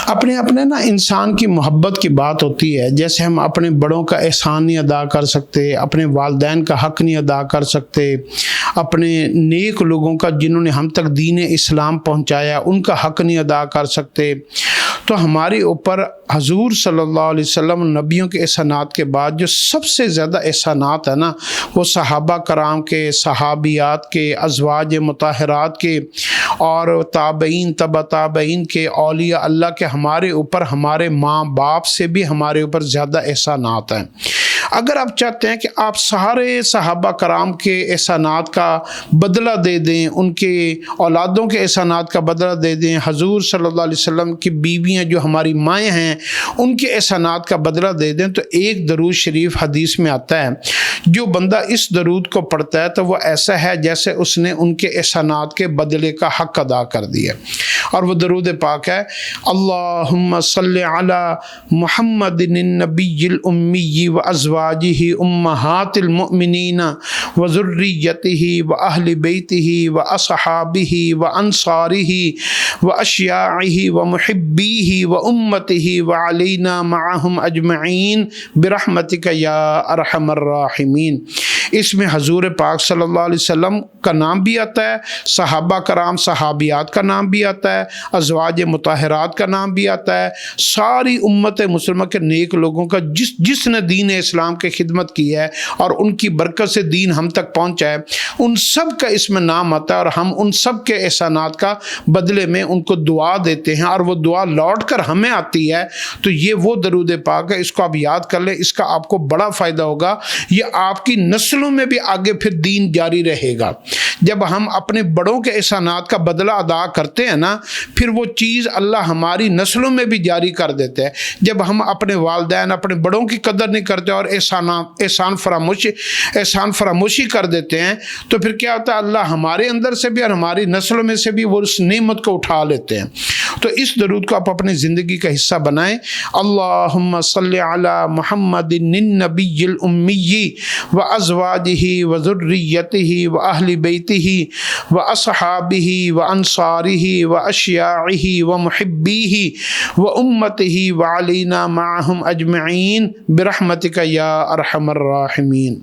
اپنے اپنے نا انسان کی محبت کی بات ہوتی ہے، جیسے ہم اپنے بڑوں کا احسان نہیں ادا کر سکتے، اپنے والدین کا حق نہیں ادا کر سکتے، اپنے نیک لوگوں کا جنہوں نے ہم تک دین اسلام پہنچایا ان کا حق نہیں ادا کر سکتے، تو ہمارے اوپر حضور صلی اللہ علیہ وسلم نبیوں کے احسانات کے بعد جو سب سے زیادہ احسانات ہیں نا، وہ صحابہ کرام کے، صحابیات کے، ازواج مطہرات کے اور تابعین، تبع تابعین کے، اولیاء اللہ کے ہمارے اوپر، ہمارے ماں باپ سے بھی ہمارے اوپر زیادہ احسانات ہیں۔ اگر آپ چاہتے ہیں کہ آپ سارے صحابہ کرام کے احسانات کا بدلہ دے دیں، ان کے اولادوں کے احسانات کا بدلہ دے دیں، حضور صلی اللہ علیہ وسلم کی بیویاں جو ہماری مائیں ہیں ان کے احسانات کا بدلہ دے دیں، تو ایک درود شریف حدیث میں آتا ہے، جو بندہ اس درود کو پڑھتا ہے تو وہ ایسا ہے جیسے اس نے ان کے احسانات کے بدلے کا حق ادا کر دیا۔ اور وہ درود پاک ہے، اللہم صلی علی محمد النبی الامی و ازواجہ امہات المؤمنین و ذریتہ و اہل بیتہ و اصحابہ و انصارہ و اشیاعہ و محبیہ و امتہ و علینا معہم اجمعین برحمتک یا ارحم الراحمین۔ اس میں حضور پاک صلی اللہ علیہ وسلم کا نام بھی آتا ہے، صحابہ کرام صحابیات کا نام بھی آتا ہے، ازواج مطہرات کا نام بھی آتا ہے، ساری امت مسلمہ کے نیک لوگوں کا جس نے دین اسلام کی خدمت کی ہے اور ان کی برکت سے دین ہم تک پہنچا ہے، ان سب کا اس میں نام آتا ہے، اور ہم ان سب کے احسانات کا بدلے میں ان کو دعا دیتے ہیں، اور وہ دعا لوٹ کر ہمیں آتی ہے۔ تو یہ وہ درود پاک ہے، اس کو آپ یاد کر لیں، اس کا آپ کو بڑا فائدہ ہوگا، یہ آپ کی نسلوں میں بھی آگے پھر دین جاری رہے گا۔ جب ہم اپنے بڑوں کے احسانات کا بدلہ ادا کرتے ہیں نا، پھر وہ چیز اللہ ہماری نسلوں میں بھی جاری کر دیتے ہیں۔ جب ہم اپنے والدین، اپنے بڑوں کی قدر نہیں کرتے اور احسان فراموشی کر دیتے ہیں، تو پھر کیا ہوتا ہے، اللہ ہمارے اندر سے بھی اور ہماری نسلوں میں سے بھی وہ اس نعمت کو اٹھا لیتے ہیں۔ تو اس درود کو آپ اپنی زندگی کا حصہ بنائیں، اللہم صلی علی محمد النبی الامی و ازواجہ و ذریتہ و اہل بیتہ و اصحابہ و انصارہ و اشیاعہ و محبیہ و امتہ و علینا معہم اجمعین برحمتک یا ارحم الراحمین۔